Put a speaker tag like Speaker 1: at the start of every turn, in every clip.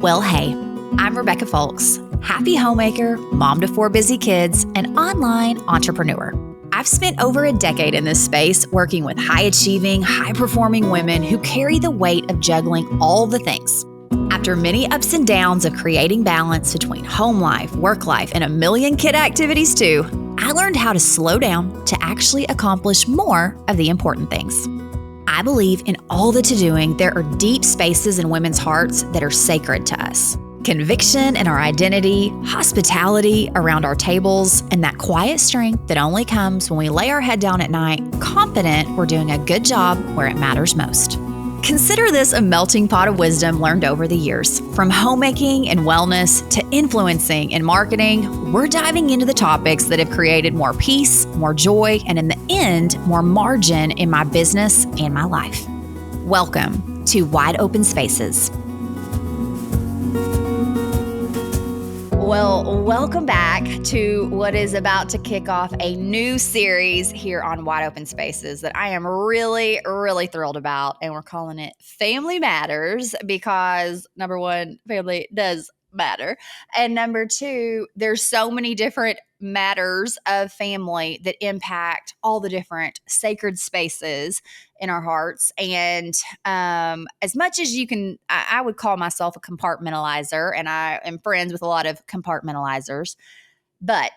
Speaker 1: Well, hey, I'm Rebecca Folks, happy homemaker, mom to 4 busy kids, and online entrepreneur. I've spent over a decade in this space working with high-achieving, high-performing women who carry the weight of juggling all the things. After many ups and downs of creating balance between home life, work life, and a million kid activities too, I learned how to slow down to actually accomplish more of the important things. I believe in all the to-doing, there are deep spaces in women's hearts that are sacred to us. Conviction in our identity, hospitality around our tables, and that quiet strength that only comes when we lay our head down at night, confident we're doing a good job where it matters most. Consider this a melting pot of wisdom learned over the years. From homemaking and wellness to influencing and marketing, we're diving into the topics that have created more peace, more joy, and in the end, more margin in my business and my life. Welcome to Wide Open Spaces. Well, welcome back to what is about to kick off a new series here on Wide Open Spaces that I am really, really thrilled about. And we're calling it Family Matters because, number one, family does matter. And number two, there's so many different matters of family that impact all the different sacred spaces in our hearts. And as much as you can, I would call myself a compartmentalizer, and I am friends with a lot of compartmentalizers, but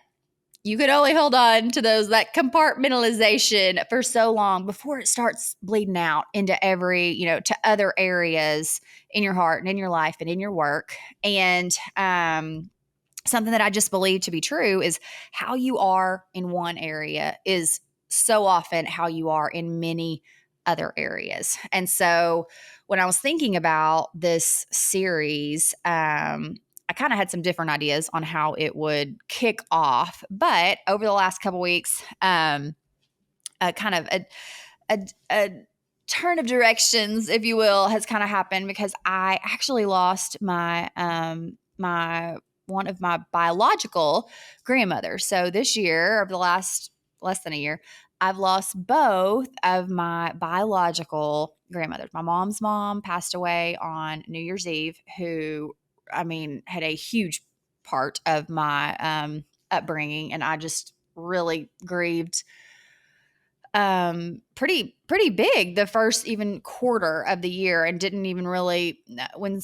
Speaker 1: you could only hold on to that compartmentalization for so long before it starts bleeding out into to other areas in your heart and in your life and in your work. And something that I just believe to be true is how you are in one area is so often how you are in many other areas. And so when I was thinking about this series, I kind of had some different ideas on how it would kick off. But over the last couple weeks, a turn of directions, if you will, has kind of happened because I actually lost my one of my biological grandmothers. So this year, over the last less than a year, I've lost both of my biological grandmothers. My mom's mom passed away on New Year's Eve, who, had a huge part of my upbringing, and I just really grieved pretty big the first even quarter of the year, and didn't even really when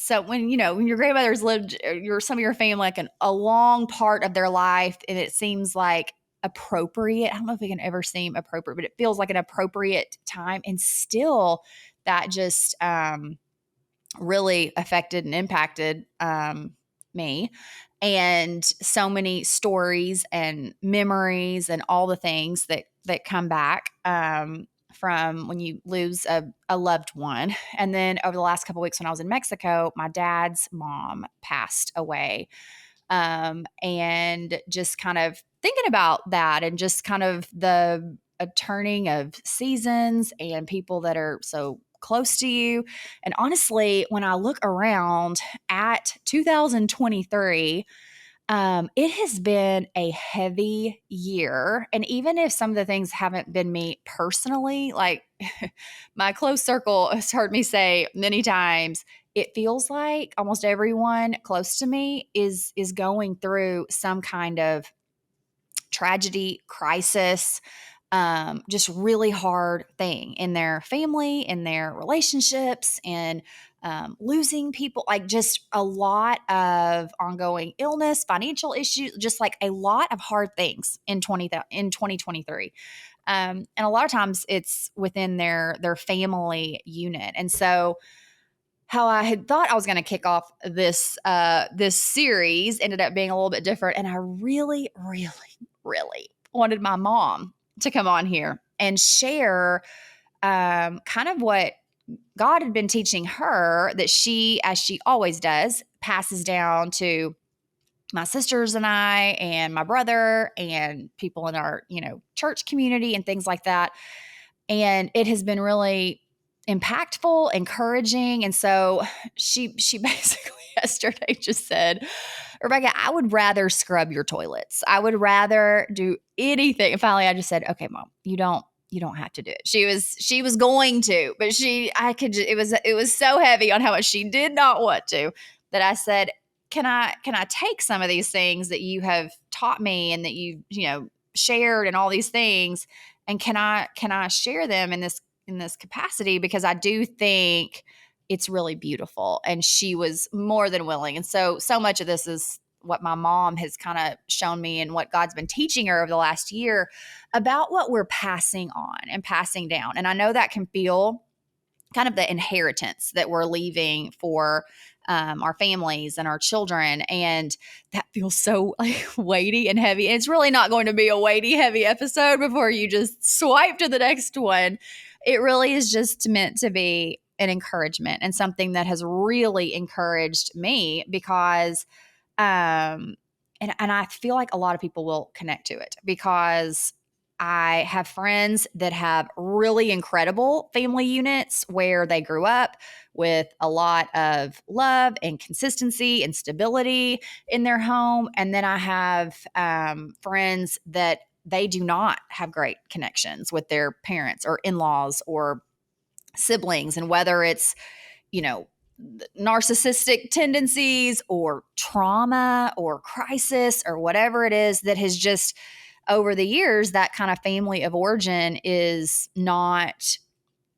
Speaker 1: your grandmother's lived some of your family like a long part of their life, and it seems like appropriate. I don't know if it can ever seem appropriate, but it feels like an appropriate time, and still that just really affected and impacted me. And so many stories and memories and all the things that come back from when you lose a loved one. And then over the last couple of weeks when I was in Mexico, my dad's mom passed away. And just kind of thinking about that, and just kind of a turning of seasons and people that are so close to you. And honestly, when I look around at 2023, it has been a heavy year. And even if some of the things haven't been me personally, like my close circle has heard me say many times, it feels like almost everyone close to me is going through some kind of tragedy, crisis, just really hard thing in their family, in their relationships, and losing people, like just a lot of ongoing illness, financial issues, just like a lot of hard things in 2023. And a lot of times it's within their family unit. And so how I had thought I was going to kick off this series ended up being a little bit different. And I really, really, really wanted my mom to come on here and share kind of what God had been teaching her, that she, as she always does, passes down to my sisters and I and my brother and people in our, church community and things like that. And it has been really impactful, encouraging. And so she basically yesterday just said, Rebecca, I would rather scrub your toilets. I would rather do anything. And finally I just said, okay, Mom, you don't have to do it. She was going to, but it was so heavy on how much she did not want to. that I said, can I take some of these things that you have taught me and that you shared and all these things, and can I share them in this capacity, because I do think it's really beautiful. And she was more than willing. And so much of this is what my mom has kind of shown me and what God's been teaching her over the last year about what we're passing on and passing down. And I know that can feel kind of the inheritance that we're leaving for our families and our children. And that feels so like weighty and heavy. It's really not going to be a weighty, heavy episode before you just swipe to the next one. It really is just meant to be an encouragement and something that has really encouraged me, because and I feel like a lot of people will connect to it, because I have friends that have really incredible family units where they grew up with a lot of love and consistency and stability in their home. And then I have friends that they do not have great connections with their parents or in-laws or siblings. And whether it's, you know, narcissistic tendencies or trauma or crisis or whatever it is that has just over the years, that kind of family of origin is not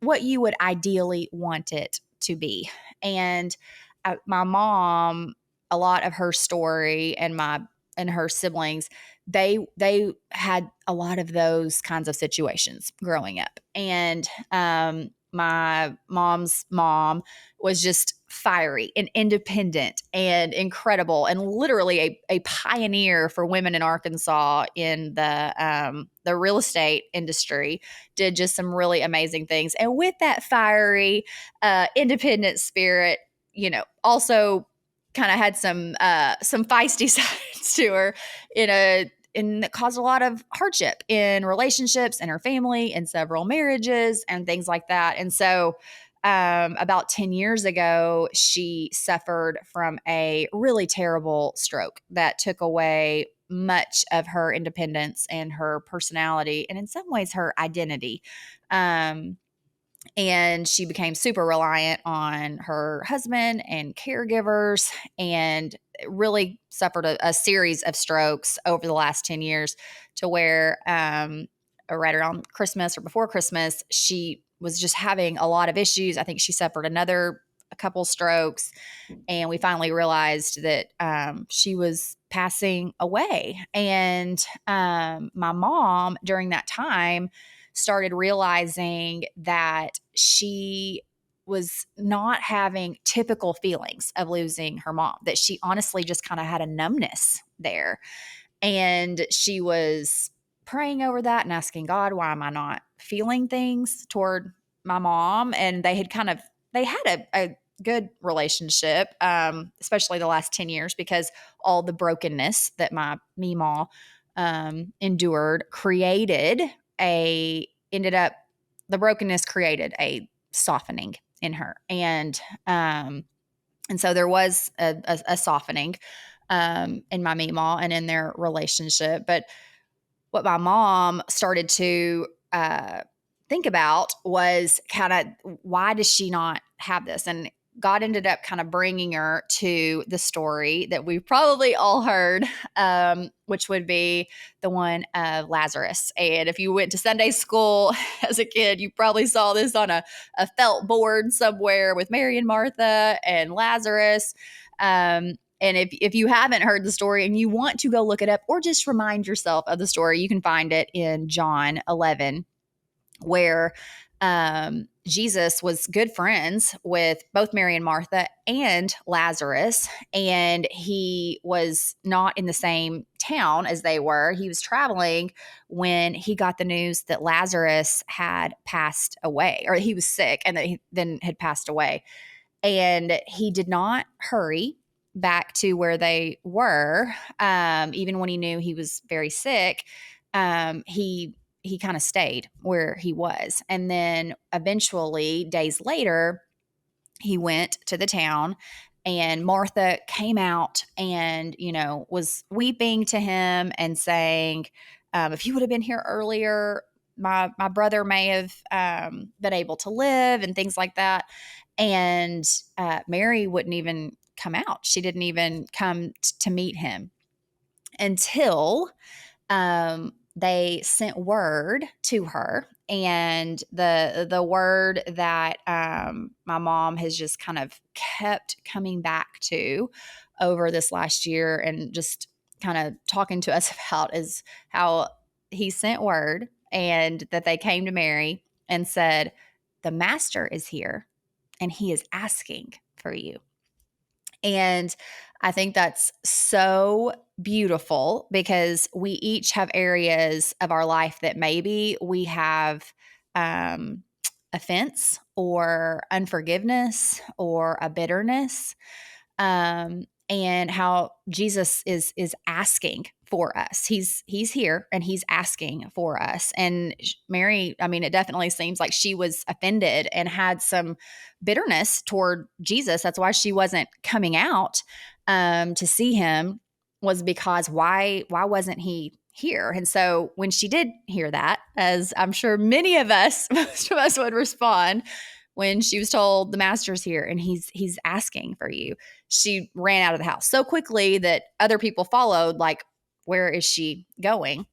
Speaker 1: what you would ideally want it to be. And my mom, a lot of her story and her siblings, they had a lot of those kinds of situations growing up. And my mom's mom was just fiery and independent and incredible, and literally a pioneer for women in Arkansas in the real estate industry. Did just some really amazing things. And with that fiery, independent spirit, also kind of had some feisty sides to her and that caused a lot of hardship in relationships and her family and several marriages and things like that. And so about 10 years ago, she suffered from a really terrible stroke that took away much of her independence and her personality, and in some ways her identity. And she became super reliant on her husband and caregivers, and really suffered a series of strokes over the last 10 years, to where right around Christmas or before Christmas, she was just having a lot of issues. I think she suffered a couple strokes, and we finally realized that she was passing away. And my mom, during that time, started realizing that she was not having typical feelings of losing her mom, that she honestly just kind of had a numbness there. And she was praying over that and asking God, why am I not feeling things toward my mom? And they had a good relationship, especially the last 10 years, because all the brokenness that my Meemaw endured ended up, the brokenness created a softening in her. And so there was a softening in my Meemaw and in their relationship. But what my mom started to think about was kind of, why does she not have this? And God ended up kind of bringing her to the story that we've probably all heard, which would be the one of Lazarus. And if you went to Sunday school as a kid, you probably saw this on a felt board somewhere with Mary and Martha and Lazarus. And if you haven't heard the story and you want to go look it up or just remind yourself of the story, you can find it in John 11, where Jesus was good friends with both Mary and Martha and Lazarus, and he was not in the same town as they were. He was traveling when he got the news that Lazarus had passed away, or he was sick and that he then had passed away. And he did not hurry back to where they were, even when he knew he was very sick. He kind of stayed where he was. And then eventually, days later, he went to the town, and Martha came out and, was weeping to him and saying, if you would have been here earlier, my brother may have been able to live, and things like that. And Mary wouldn't even come out. She didn't even come to meet him until they sent word to her. And the word that my mom has just kind of kept coming back to over this last year and just kind of talking to us about is how he sent word and that they came to Mary and said, "The master is here and he is asking for you." And I think that's so beautiful because we each have areas of our life that maybe we have um, offense or unforgiveness or a bitterness, and how Jesus is asking for us. He's here and he's asking for us. And Mary, I mean, it definitely seems like she was offended and had some bitterness toward Jesus. That's why she wasn't coming out to see him, was because why wasn't he here? And so when she did hear that, as I'm sure many of us, most of us would respond, when she was told the master's here and he's asking for you, she ran out of the house so quickly that other people followed, like, where is she going?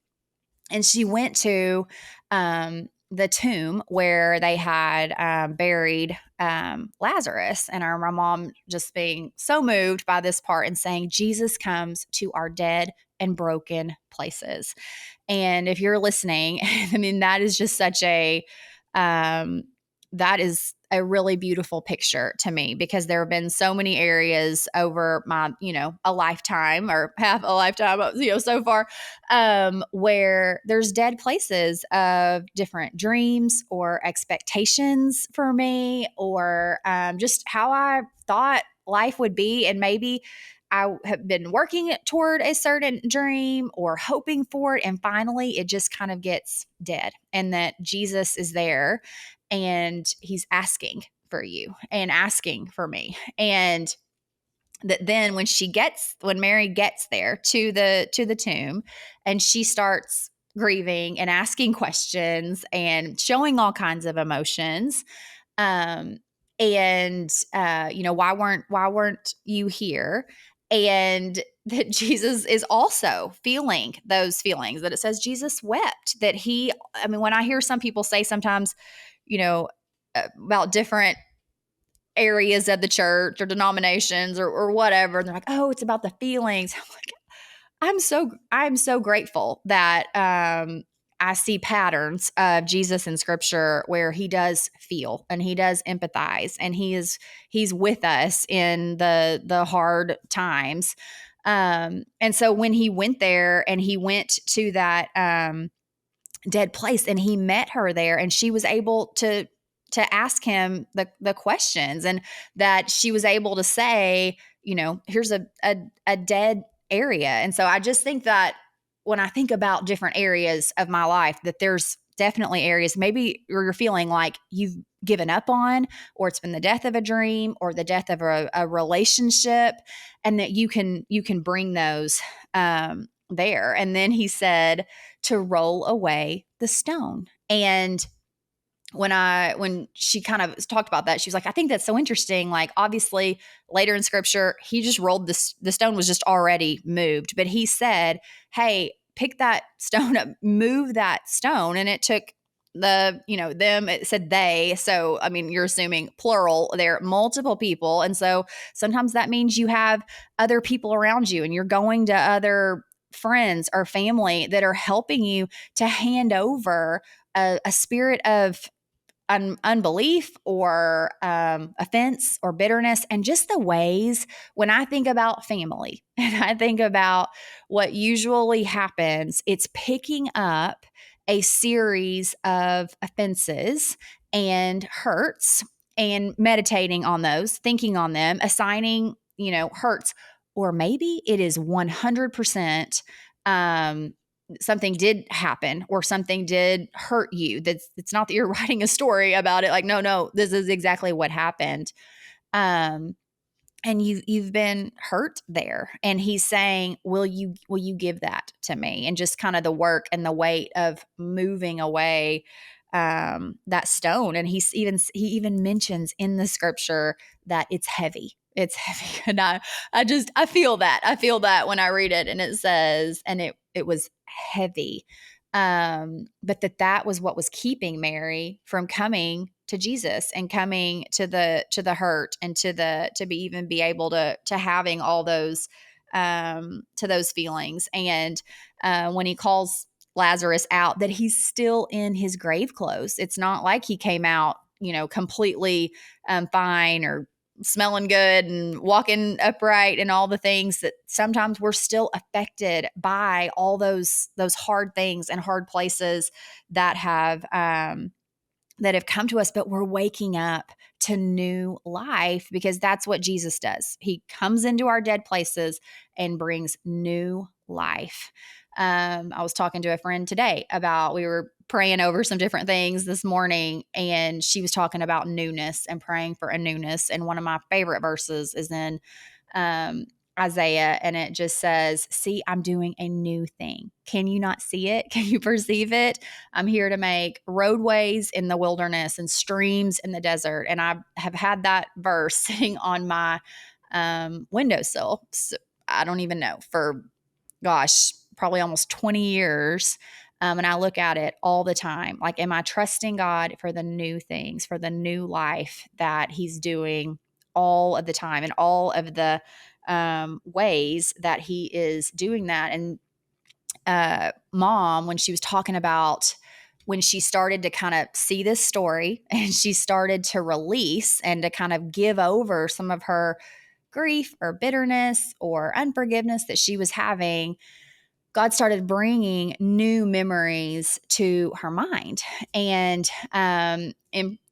Speaker 1: And she went to the tomb where they had buried Lazarus. And I remember my mom just being so moved by this part and saying, Jesus comes to our dead and broken places. And if you're listening, I mean, that is just such that is a really beautiful picture to me, because there have been so many areas over my, a lifetime or half a lifetime, so far, where there's dead places of different dreams or expectations for me, or just how I thought life would be. And maybe I have been working toward a certain dream or hoping for it. And finally, it just kind of gets dead, and that Jesus is there and he's asking for you and asking for me. And that then when Mary gets there to the tomb and she starts grieving and asking questions and showing all kinds of emotions, why weren't you here? And that Jesus is also feeling those feelings, that it says Jesus wept, that when I hear some people say sometimes, about different areas of the church or denominations or whatever, and they're like, oh, it's about the feelings. I'm like, I'm so grateful that I see patterns of Jesus in scripture where he does feel and he does empathize, and he's with us in the hard times. And so when he went there and he went to that dead place and he met her there, and she was able to ask him the questions, and that she was able to say, here's a dead area. And so I just think that when I think about different areas of my life, that there's definitely areas maybe you're feeling like you've given up on, or it's been the death of a dream or the death of a relationship, and that you can bring those there. And then he said to roll away the stone. And when she kind of talked about that, she was like, I think that's so interesting. Like, obviously later in scripture, he just rolled this, the stone was just already moved, but he said, hey, pick that stone up, move that stone. And it took them, it said they. So, I mean, you're assuming plural there, multiple people. And so sometimes that means you have other people around you and you're going to other friends or family that are helping you to hand over a spirit of unbelief or offense or bitterness. And just the ways, when I think about family and I think about what usually happens, it's picking up a series of offenses and hurts and meditating on those, thinking on them, assigning, hurts, or maybe it is 100% something did happen or something did hurt you. It's not that you're writing a story about it. Like, no, this is exactly what happened. And you've been hurt there. And he's saying, will you give that to me? And just kind of the work and the weight of moving away that stone. And he even mentions in the scripture that it's heavy. it's heavy. And I feel that. I feel that when I read it, and it says, and it was heavy. But that was what was keeping Mary from coming to Jesus and coming to the hurt and to be even be able to having all those to those feelings. And when he calls Lazarus out, that he's still in his grave clothes. It's not like he came out, completely fine or smelling good and walking upright and all the things that sometimes we're still affected by all those hard things and hard places that have come to us, but we're waking up to new life because that's what Jesus does. He comes into our dead places and brings new life. I was talking to a friend today about, we were praying over some different things this morning, and she was talking about newness and praying for a newness. And one of my favorite verses is in um, Isaiah, and it just says, "See, I'm doing a new thing. Can you not see it? Can you perceive it? I'm here to make roadways in the wilderness and streams in the desert." And I have had that verse sitting on my windowsill. So I don't even know, for gosh, probably almost 20 years. And I look at it all the time. Like, am I trusting God for the new things, for the new life that He's doing all of the time, and all of the ways that He is doing that? And Mom, when she was talking about when she started to kind of see this story and she started to release and to kind of give over some of her grief or bitterness or unforgiveness that she was having, God started bringing new memories to her mind. And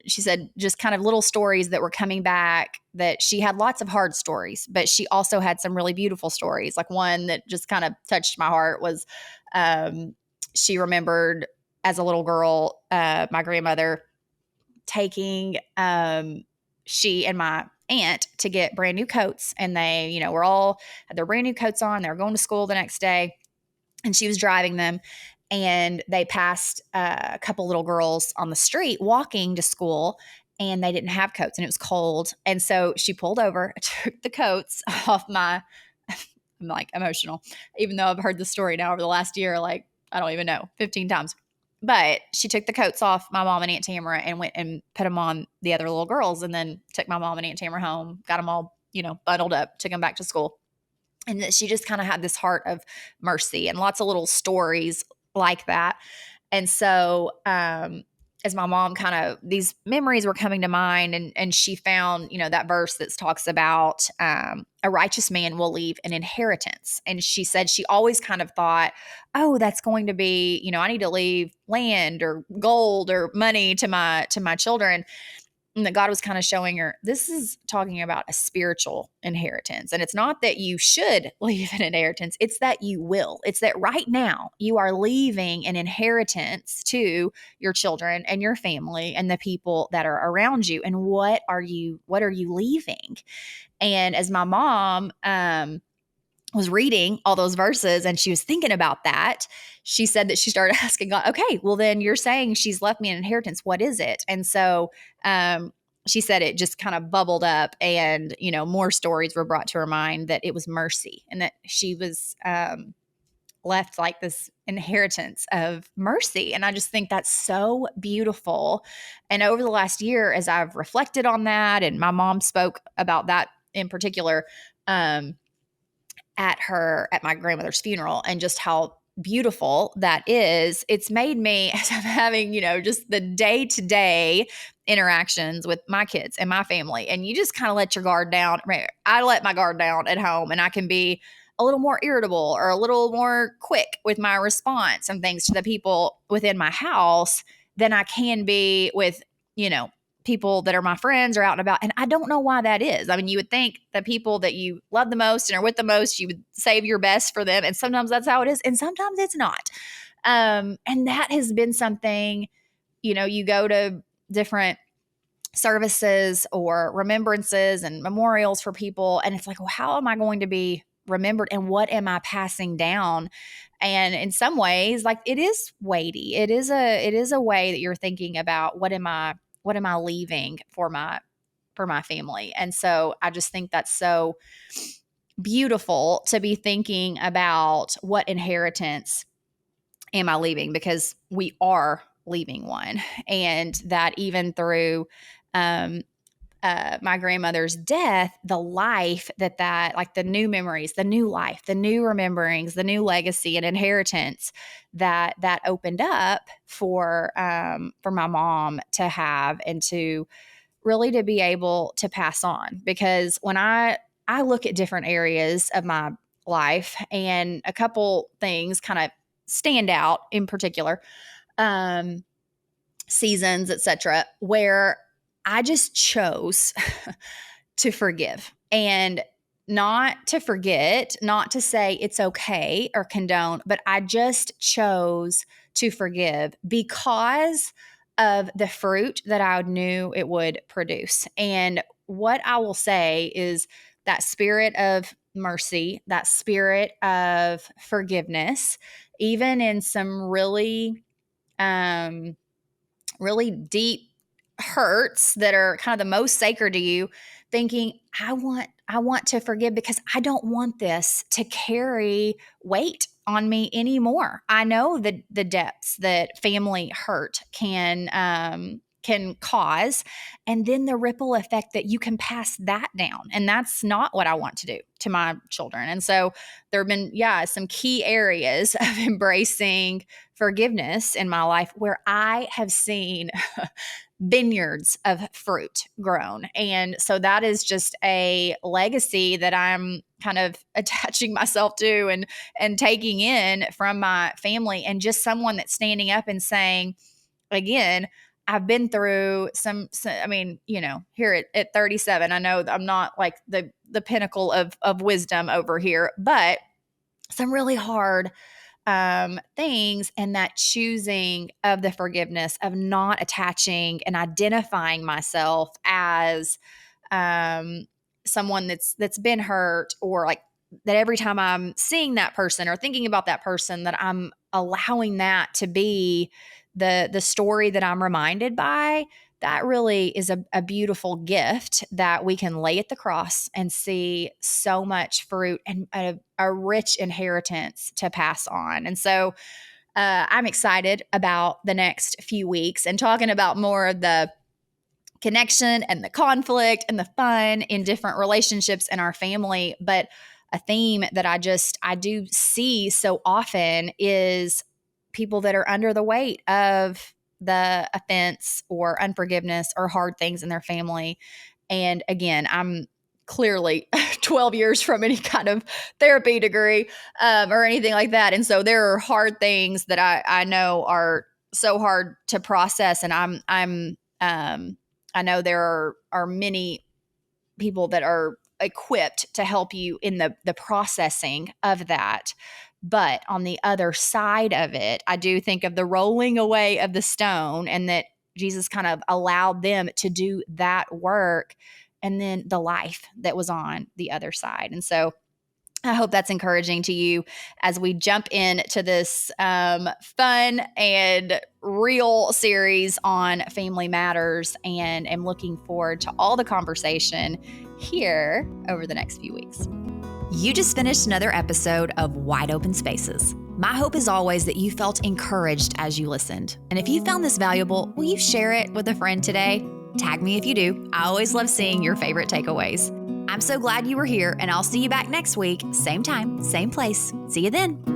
Speaker 1: she said just kind of little stories that were coming back, that she had lots of hard stories, but she also had some really beautiful stories. Like, one that just kind of touched my heart was she remembered as a little girl, my grandmother taking she and my aunt to get brand new coats. And they, were all had their brand new coats on. They were going to school the next day, and she was driving them, and they passed a couple little girls on the street walking to school, and they didn't have coats, and it was cold. And so she pulled over, took the coats off my I'm like emotional, even though I've heard the story now over the last year, like, I don't even know, 15 times. But she took the coats off my mom and Aunt Tamara and went and put them on the other little girls, and then took my mom and Aunt Tamara home, got them all, bundled up, took them back to school. And that she just kind of had this heart of mercy and lots of little stories like that. And so, as my mom these memories were coming to mind, and she found, that verse that talks about a righteous man will leave an inheritance. And she said she always kind of thought, oh, that's going to be, I need to leave land or gold or money to my children. And that God was kind of showing her, this is talking about a spiritual inheritance. And it's not that you should leave an inheritance, it's that you will. It's that right now you are leaving an inheritance to your children and your family and the people that are around you. And what are you leaving? And as my mom was reading all those verses and she was thinking about that, she said that she started asking God, okay, well, then you're saying she's left me an inheritance. What is it? And so she said it just kind of bubbled up, and, more stories were brought to her mind, that it was mercy, and that she was left like this inheritance of mercy. And I just think that's so beautiful. And over the last year, as I've reflected on that, and my mom spoke about that in particular, at my grandmother's funeral, and just how beautiful that is, it's made me, as I'm having, just the day-to-day interactions with my kids and my family, and you just kind of let your guard down. I let my guard down at home, and I can be a little more irritable or a little more quick with my response and things to the people within my house than I can be with, people that are my friends or out and about. And I don't know why that is. I mean, you would think the people that you love the most and are with the most, you would save your best for them. And sometimes that's how it is. And sometimes it's not. And that has been something, you go to different services or remembrances and memorials for people, and it's like, well, how am I going to be remembered, and what am I passing down? And in some ways, like, it is weighty. It is a way that you're thinking about, what am I leaving for my for my family. And so I just think that's so beautiful to be thinking about what inheritance am I leaving, because we are leaving one. And that even through my grandmother's death, the life that like the new memories, the new life, the new rememberings, the new legacy and inheritance that opened up for my mom to have, and to really to be able to pass on. Because when I look at different areas of my life, and a couple things kind of stand out in particular, seasons, etc., where I just chose to forgive, and not to forget, not to say it's okay or condone, but I just chose to forgive because of the fruit that I knew it would produce. And what I will say is that spirit of mercy, that spirit of forgiveness, even in some um, really deep hurts that are kind of the most sacred to you, thinking, I want to forgive because I don't want this to carry weight on me anymore. I know the depths that family hurt can cause, and then the ripple effect that you can pass that down. And that's not what I want to do to my children. And so there have been, some key areas of embracing forgiveness in my life where I have seen vineyards of fruit grown. And so that is just a legacy that I'm kind of attaching myself to and taking in from my family, and just someone that's standing up and saying, again, I've been through I mean, here at 37, I know I'm not like the pinnacle of wisdom over here, but some really hard things, and that choosing of the forgiveness, of not attaching and identifying myself as someone that's been hurt, or like that every time I'm seeing that person or thinking about that person, that I'm allowing that to be the story that I'm reminded by. That really is a beautiful gift that we can lay at the cross and see so much fruit and a rich inheritance to pass on. And so I'm excited about the next few weeks and talking about more of the connection and the conflict and the fun in different relationships in our family. But a theme that I do see so often is people that are under the weight of the offense or unforgiveness or hard things in their family. And again, I'm clearly 12 years from any kind of therapy degree or anything like that. And so there are hard things that I know are so hard to process. And I know there are many people that are equipped to help you in the processing of that. But on the other side of it, I do think of the rolling away of the stone, and that Jesus kind of allowed them to do that work, and then the life that was on the other side. And so I hope that's encouraging to you as we jump into this fun and real series on family matters, and am looking forward to all the conversation here over the next few weeks. You just finished another episode of Wide Open Spaces. My hope is always that you felt encouraged as you listened. And if you found this valuable, will you share it with a friend today? Tag me if you do. I always love seeing your favorite takeaways. I'm so glad you were here, and I'll see you back next week. Same time, same place. See you then.